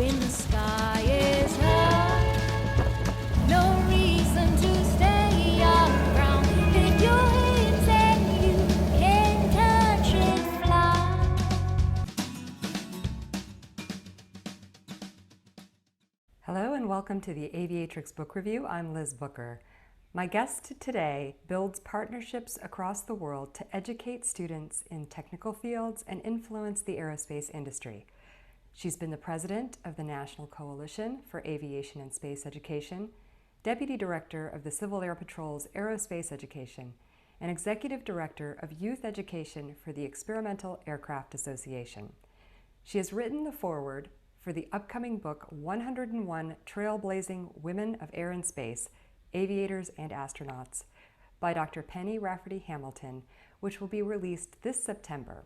when the sky is high. No reason to stay around. Pick your wings and you can touch and fly. Hello and welcome to the Aviatrix Book Review. I'm Liz Booker. My guest today builds partnerships across the world to educate students in technical fields and influence the aerospace industry. She's been the president of the National Coalition for Aviation and Space Education, deputy director of the Civil Air Patrol's Aerospace Education, and executive director of youth education for the Experimental Aircraft Association. She has written the foreword for the upcoming book 101 Trailblazing Women of Air and Space, Aviators and Astronauts by Dr. Peggy Rafferty Hamilton, which will be released this September.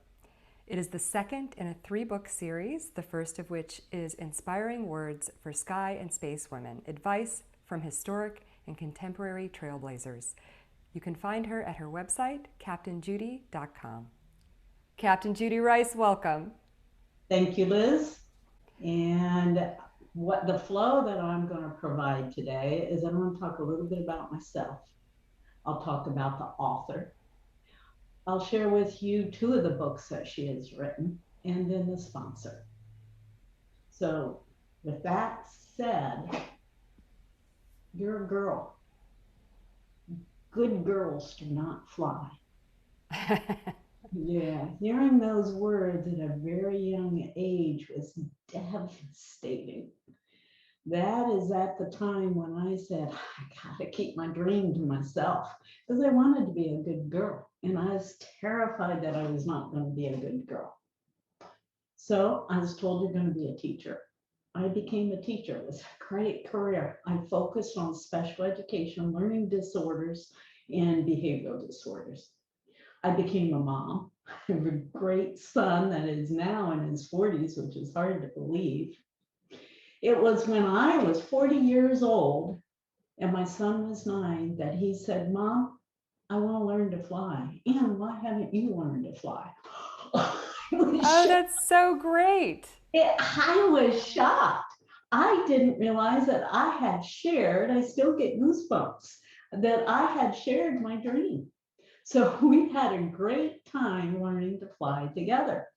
It is the second in a 3-book series, the first of which is Inspiring Words for Sky and Space Women, Advice from Historic and Contemporary Trailblazers. You can find her at her website, captainjudy.com. Captain Judy Rice, welcome. Thank you, Liz. And what the flow that I'm going to provide today is I'm going to talk a little bit about myself. I'll talk about the author. I'll share with you 2 of the books that she has written, and then the sponsor. So with that said, you're a girl. Good girls do not fly. Yeah, hearing those words at a very young age was devastating. That is at the time when I said, I gotta keep my dream to myself, because I wanted to be a good girl. And I was terrified that I was not going to be a good girl. So I was told, you're going to be a teacher. I became a teacher. It was a great career. I focused on special education, learning disorders, and behavioral disorders. I became a mom. I have a great son that is now in his 40s, which is hard to believe. It was when I was 40 years old and my son was 9 that he said, Mom, I want to learn to fly. And why haven't you learned to fly? Oh, that's so great. I was shocked. I didn't realize that I had shared, I still get goosebumps, that I had shared my dream. So we had a great time learning to fly together.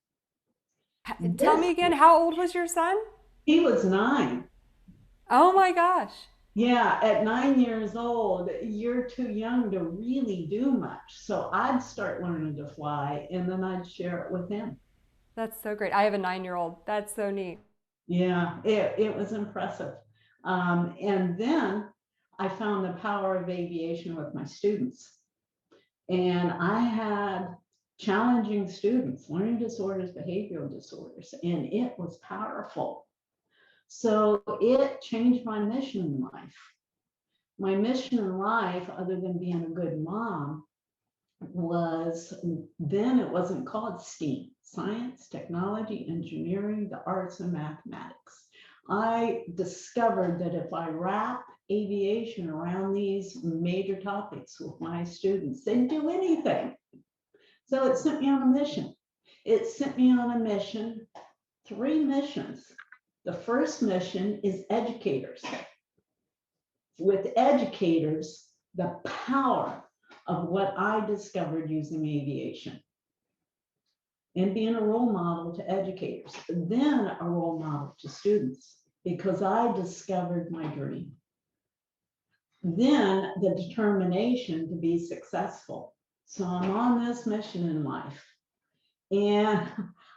Tell me again, how old was your son? He was 9. Oh my gosh. Yeah, at 9 years old, you're too young to really do much. So I'd start learning to fly and then I'd share it with him. That's so great. I have a 9-year-old. That's so neat. Yeah, it was impressive. And then I found the power of aviation with my students. And I had challenging students, learning disorders, behavioral disorders, and it was powerful. So it changed my mission in life. My mission in life, other than being a good mom, was then it wasn't called STEAM, science, technology, engineering, the arts, and mathematics. I discovered that if I wrap aviation around these major topics with my students, they'd do anything. So it sent me on a mission. It sent me on a mission, 3 missions. The first mission is educators. With educators, the power of what I discovered using aviation and being a role model to educators, then a role model to students, because I discovered my dream. Then the determination to be successful. So I'm on this mission in life. And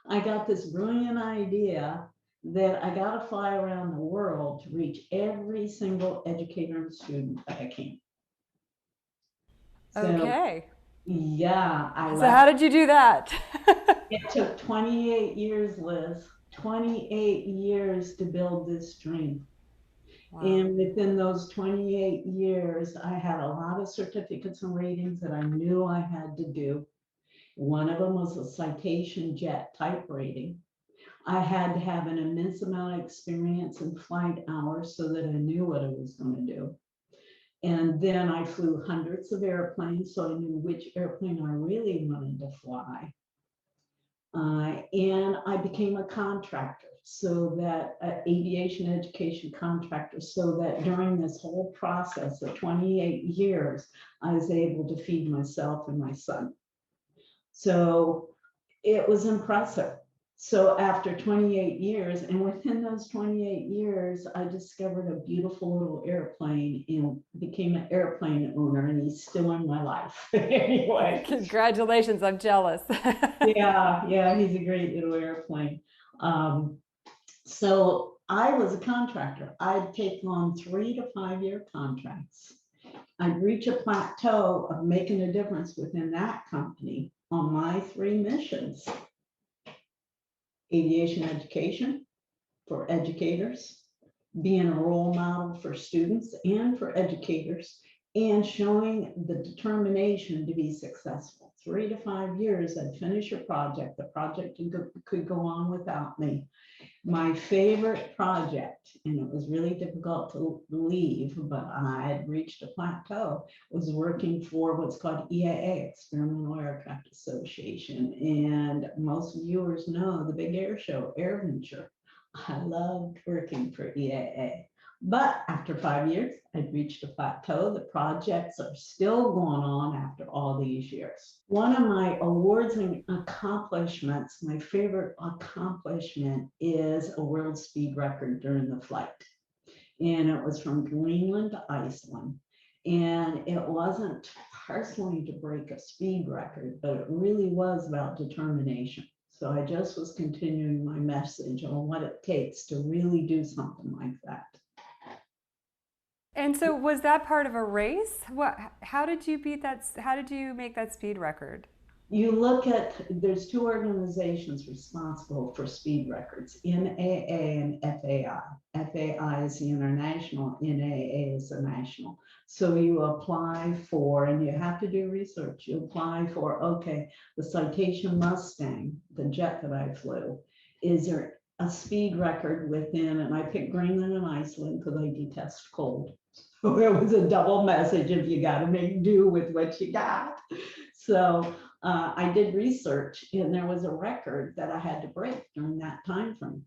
I got this brilliant idea that I got to fly around the world to reach every single educator and student that I can. So, Okay. Yeah. So how did you do that? It took 28 years, Liz, 28 years to build this dream. Wow. And within those 28 years, I had a lot of certificates and ratings that I knew I had to do. One of them was a citation jet type rating. I had to have an immense amount of experience in flight hours so that I knew what I was going to do. And then I flew hundreds of airplanes, so I knew which airplane I really wanted to fly. And I became a contractor. so that aviation education contractor, so that during this whole process of 28 years, I was able to feed myself and my son. So it was impressive. So after 28 years, and within those 28 years, I discovered a beautiful little airplane and became an airplane owner, and he's still in my life. Anyway. Congratulations, I'm jealous. Yeah, he's a great little airplane. So I was a contractor. I'd take on 3 to 5 year contracts. I'd reach a plateau of making a difference within that company on my 3 missions: aviation education for educators, being a role model for students and for educators, and showing the determination to be successful. 3 to 5 years, I'd finish a project. The project could go on without me. My favorite project, and it was really difficult to leave, but I had reached a plateau, was working for what's called EAA, Experimental Aircraft Association. And most viewers know the big air show, AirVenture. I loved working for EAA. But after 5 years, I'd reached a plateau. The projects are still going on after all these years. One of my awards and accomplishments, my favorite accomplishment, is a world speed record during the flight. And it was from Greenland to Iceland. And it wasn't personally to break a speed record, but it really was about determination. So I just was continuing my message on what it takes to really do something like that. And so was that part of a race? How did you beat that? How did you make that speed record? You look at, there's 2 organizations responsible for speed records, NAA and FAI. FAI is the international, NAA is the national. So you apply for, and you have to do research, you apply for, okay, the Citation Mustang, the jet that I flew, is there a speed record within, and I picked Greenland and Iceland because I detest cold. So it was a double message if you got to make do with what you got. So I did research, and there was a record that I had to break during that time frame.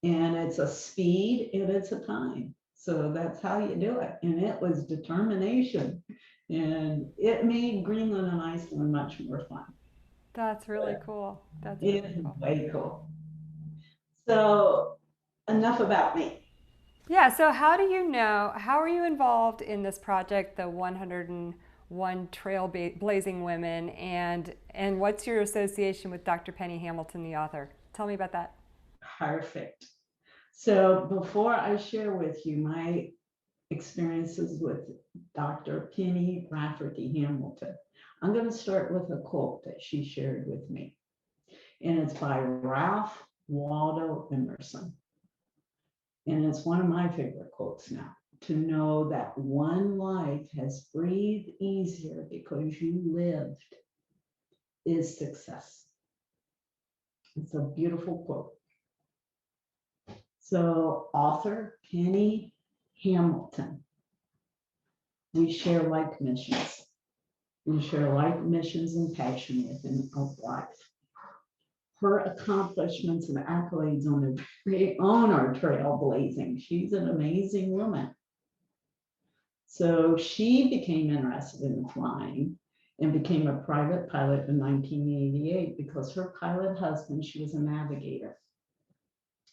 And it's a speed and it's a time. So that's how you do it. And it was determination. And it made Greenland and Iceland much more fun. That's really cool. That's really cool. Way cool. So enough about me. Yeah, so how are you involved in this project, the 101 Trailblazing Women, and what's your association with Dr. Penny Hamilton, the author? Tell me about that. Perfect. So before I share with you my experiences with Dr. Peggy Rafferty Hamilton, I'm going to start with a quote that she shared with me. And it's by Ralph Waldo Emerson. And it's one of my favorite quotes now: to know that one life has breathed easier because you lived is success. It's a beautiful quote. So author Penny Hamilton, we share like missions. We share like missions and passion within our life. Her accomplishments and accolades on our trailblazing. She's an amazing woman. So she became interested in flying and became a private pilot in 1988 because her pilot husband, she was a navigator.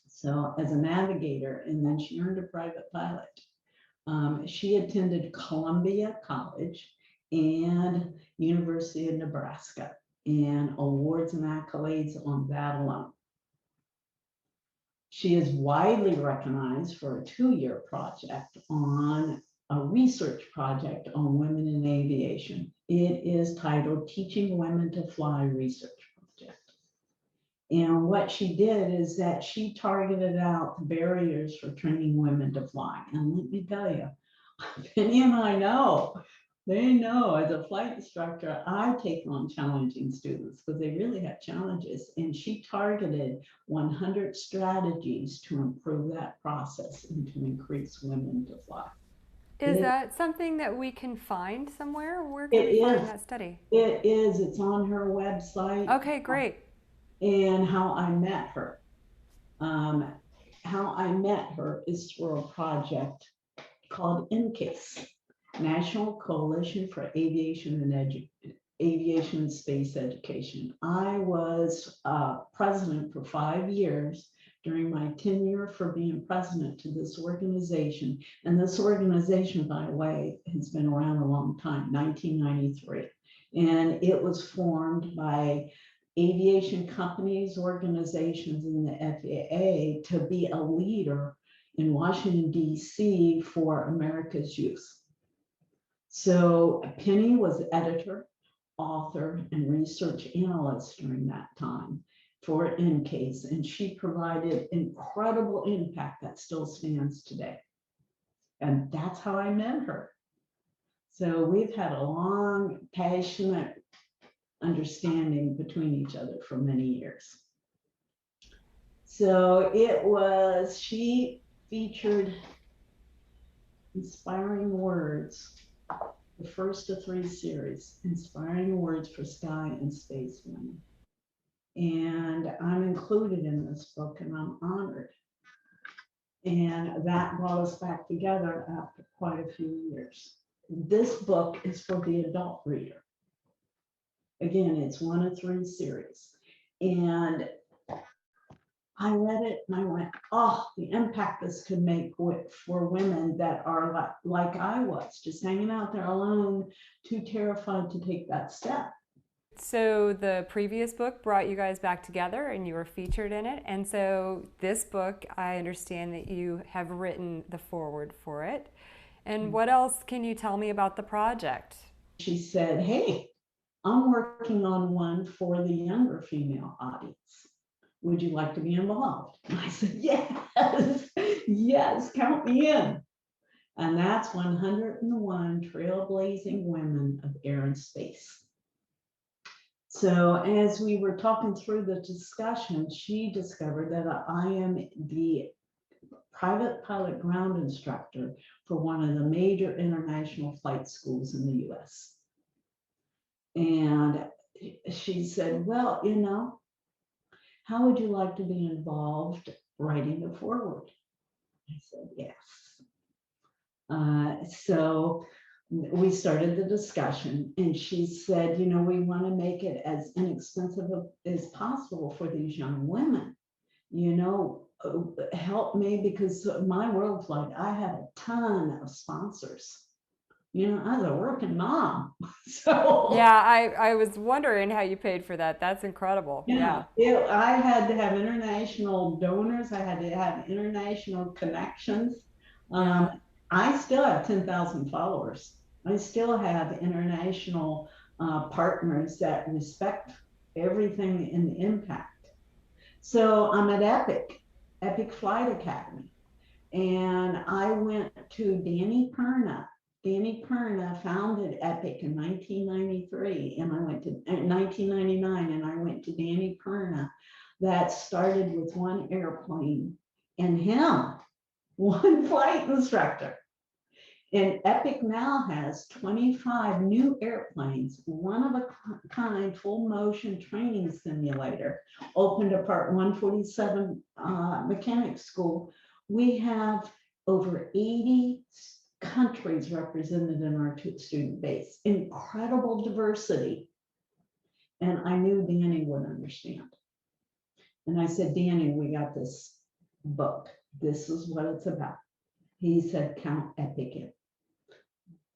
So as a navigator, and then she earned a private pilot. She attended Columbia College and University of Nebraska, and awards and accolades on that alone. She is widely recognized for a 2-year project on a research project on women in aviation. It is titled Teaching Women to Fly Research Project. And what she did is that she targeted out the barriers for training women to fly. And let me tell you, Penny and I know, they know as a flight instructor, I take on challenging students because they really have challenges. And she targeted 100 strategies to improve that process and to increase women to fly. Is that something that we can find somewhere? Where can we find that study? It is. It's on her website. Okay, great. And how I met her. How I met her is through a project called NCASE, National Coalition for Aviation and Space Education. I was president for 5 years during my tenure for being president to this organization. And this organization, by the way, has been around a long time, 1993. And it was formed by aviation companies, organizations, and the FAA to be a leader in Washington, D.C. for America's youth. So Penny was editor, author, and research analyst during that time for NCASE, and she provided incredible impact that still stands today. And that's how I met her. So we've had a long, passionate understanding between each other for many years. So she featured Inspiring Words, the first of 3 series, Inspiring Words for Sky and Space Women. And I'm included in this book, and I'm honored. And that brought us back together after quite a few years. This book is for the adult reader. Again, it's 1 of 3 series. And I read it and I went, oh, the impact this could make for women that are like I was, just hanging out there alone, too terrified to take that step. So the previous book brought you guys back together and you were featured in it. And so this book, I understand that you have written the foreword for it. And what else can you tell me about the project? She said, hey, I'm working on one for the younger female audience. Would you like to be involved? And I said, yes, yes, count me in. And that's 101 Trailblazing Women of Air and Space. So as we were talking through the discussion, she discovered that I am the private pilot ground instructor for one of the major international flight schools in the US. And she said, well, you know, how would you like to be involved writing the foreword? I said, yes. So we started the discussion, and she said, you know, we want to make it as inexpensive as possible for these young women. You know, help me, because my world flight, I had a ton of sponsors. You know, I was a working mom. So yeah, I was wondering how you paid for that. That's incredible. Yeah. I had to have international donors. I had to have international connections. I still have 10,000 followers. I still have international partners that respect everything in the impact. So I'm at Epic Flight Academy. And I went to Danny Perna. Danny Perna founded Epic in 1993, and I went to 1999, and I went to Danny Perna. That started with 1 airplane and him, 1 flight instructor. And Epic now has 25 new airplanes, one of a kind full motion training simulator, opened at Part 147 Mechanic School. We have over 80 countries represented in our student base, incredible diversity. And I knew Danny would understand. And I said, Danny, we got this book. This is what it's about. He said, count Epic in.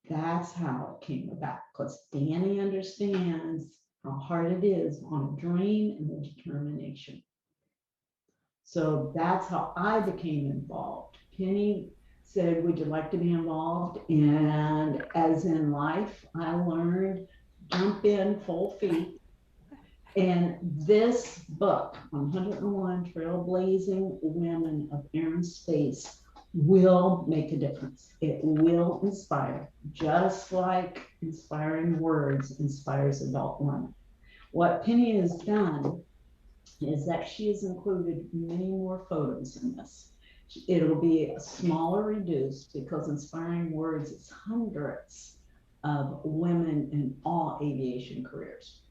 That's how it came about, because Danny understands how hard it is on a dream and the determination. So that's how I became involved. Penny said, would you like to be involved? And as in life, I learned, jump in full feet. And this book, 101 Trailblazing Women of Air and Space, will make a difference. It will inspire, just like Inspiring Words inspires adult women. What Penny has done is that she has included many more photos in this. It'll be smaller, reduced, because Inspiring Words is hundreds of women in all aviation careers,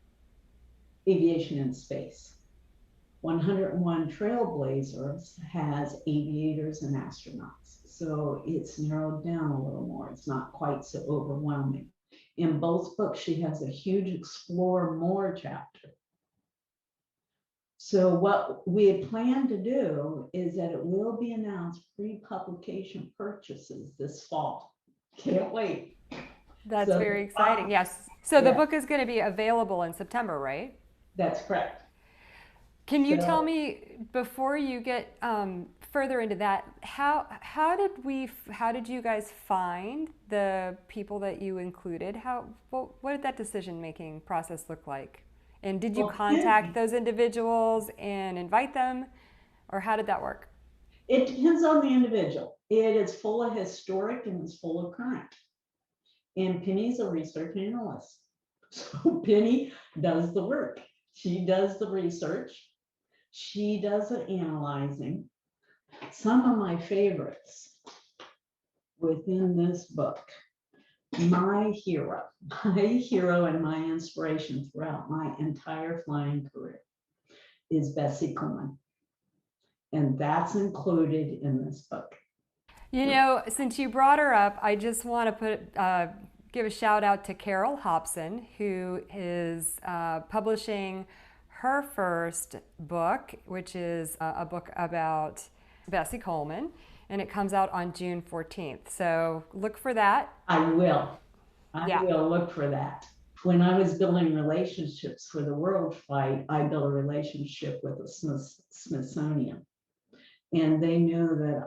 aviation and space. 101 Trailblazers has aviators and astronauts. So it's narrowed down a little more. It's not quite so overwhelming. In both books, she has a huge Explore More chapter. So what we had planned to do is that it will be announced pre-publication purchases this fall. Can't wait. That's So very exciting. Yes. So the yeah, book is going to be available in September, right? that's correct. Can you tell So me, before you get further into that, how did you guys find the people that you included? What did that decision making process look like? And did you well, contact those individuals and invite them, or how did that work? it depends on the individual. It is full of historic and it's full of current. And Penny's a research analyst. So Penny does the work. She does the research. She does the analyzing. Some of my favorites within this book, my hero and my inspiration throughout my entire flying career is Bessie Coleman. And that's included in this book. You know, since you brought her up, I just want to give a shout out to Carol Hobson, who is publishing her first book, which is a book about Bessie Coleman, and it comes out on June 14th. So look for that. I will. I Yeah. will look for that. When I was building relationships for the World Flight, I built a relationship with the Smithsonian. And they knew that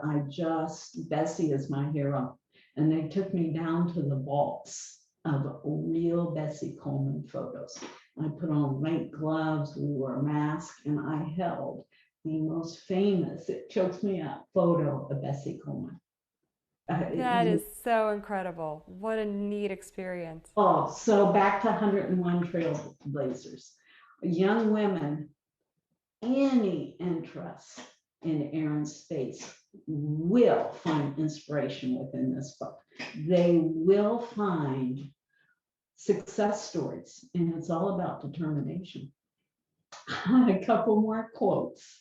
Bessie is my hero. And they took me down to the vaults of real Bessie Coleman photos. I put on white gloves, we wore a mask, and I held the most famous, it chokes me up, photo of Bessie Coleman. That is so incredible. What a neat experience. Oh, so back to 101 Trailblazers. Young women, any interest in air and space will find inspiration within this book. They will find success stories, and it's all about determination. A couple more quotes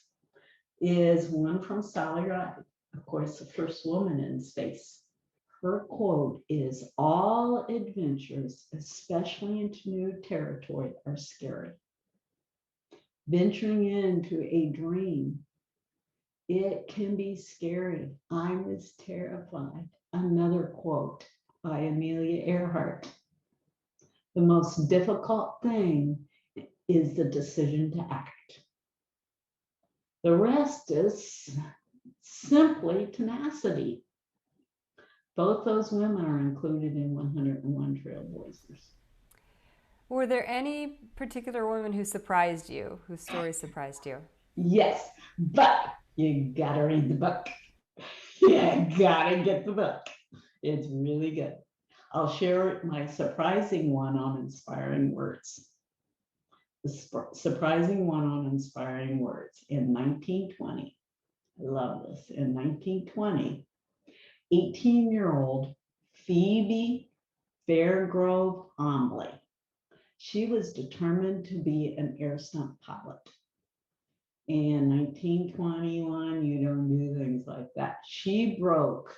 is one from Sally Ride, of course, the first woman in space. Her quote is, "All adventures, especially into new territory, are scary. Venturing into a dream, it can be scary. I was terrified." Another quote by Amelia Earhart. "The most difficult thing is the decision to act. The rest is simply tenacity." Both those women are included in 101 Trailblazers. Were there any particular women who surprised you, whose stories surprised you? Yes, but you gotta read the book. You gotta get the book. It's really good. I'll share my surprising one on inspiring words. The surprising one on inspiring words in 1920. I love this. In 1920, 18-year-old Phoebe Fairgrove Omley. She was determined to be an air stunt pilot. In 1921, you don't do things like that. She broke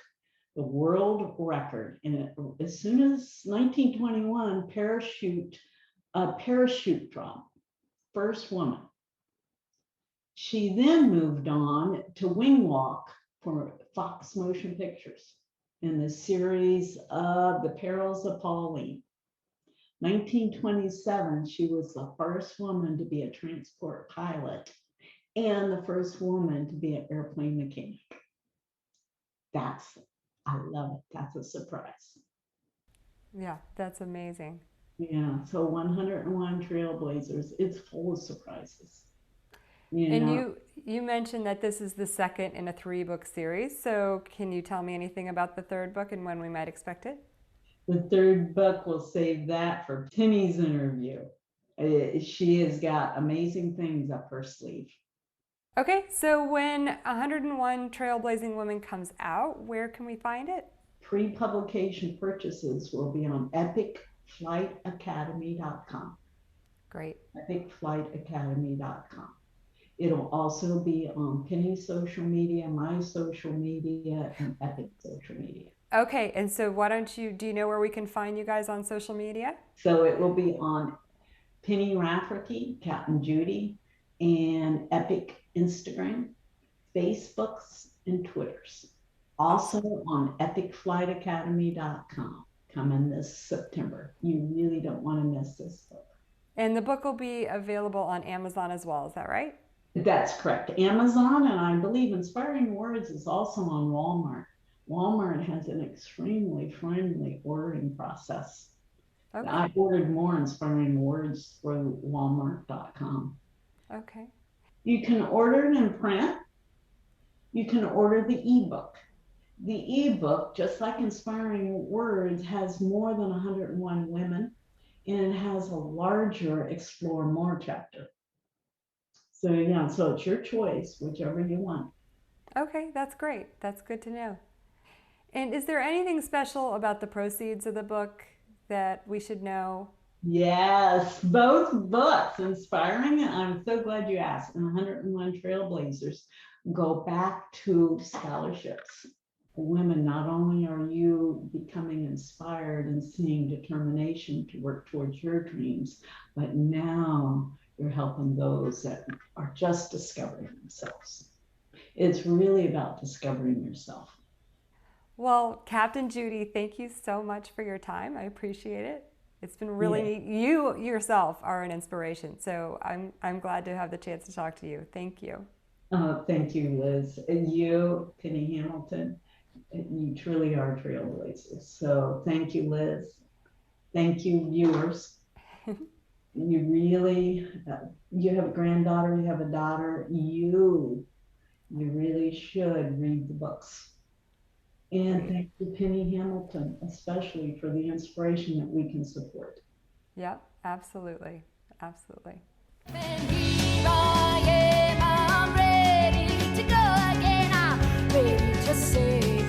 the world record, and as soon as 1921, parachute drop, first woman. She then moved on to wing walk for Fox Motion Pictures in the series of The Perils of Pauline. 1927, she was the first woman to be a transport pilot and the first woman to be an airplane mechanic. I love it. That's a surprise. Yeah, that's amazing. Yeah, so 101 Trailblazers, it's full of surprises. You And know, you mentioned that this is the second in a 3-book series. So can you tell me anything about the third book and when we might expect it? the third book, we'll save that for Penny's interview. She has got amazing things up her sleeve. Okay, so when 101 Trailblazing Women comes out, where can we find it? Pre-publication purchases will be on epicflightacademy.com. Great. epicflightacademy.com. It'll also be on Penny's social media, my social media, and Epic social media. Okay, and so do you know where we can find you guys on social media? So it will be on Penny Rafferty, Captain Judy, and Epic Instagram, Facebooks, and Twitters. Also on epicflightacademy.com coming this September. You really don't want to miss this book. And the book will be available on Amazon as well, is that right? That's correct. Amazon, and I believe Inspiring Words is also on Walmart. Walmart has an extremely friendly ordering process. Okay. I ordered more Inspiring Words through Walmart.com. Okay. You can order it in print. You can order the ebook. The ebook, just like Inspiring Words, has more than 101 women, and it has a larger Explore More chapter. So yeah, so it's your choice, whichever you want. Okay, that's great. That's good to know. And is there anything special about the proceeds of the book that we should know? Yes, both books, Inspiring, and I'm so glad you asked, and 101 Trailblazers go back to scholarships. Women, not only are you becoming inspired and seeing determination to work towards your dreams, but now you're helping those that are just discovering themselves. It's really about discovering yourself. Well, Captain Judy, thank you so much for your time. I appreciate it. It's been really neat. You yourself are an inspiration, so I'm glad to have the chance to talk to you. Thank you. Thank you, Liz. And you, Penny Hamilton, you truly are trailblazers. So thank you, Liz. Thank you, viewers. You really, you have a granddaughter, you have a daughter, you really should read the books. And thank you, Penny Hamilton, especially for the inspiration that we can support. Yep, absolutely. Absolutely. And here I am, I'm ready to go again. I'm ready to say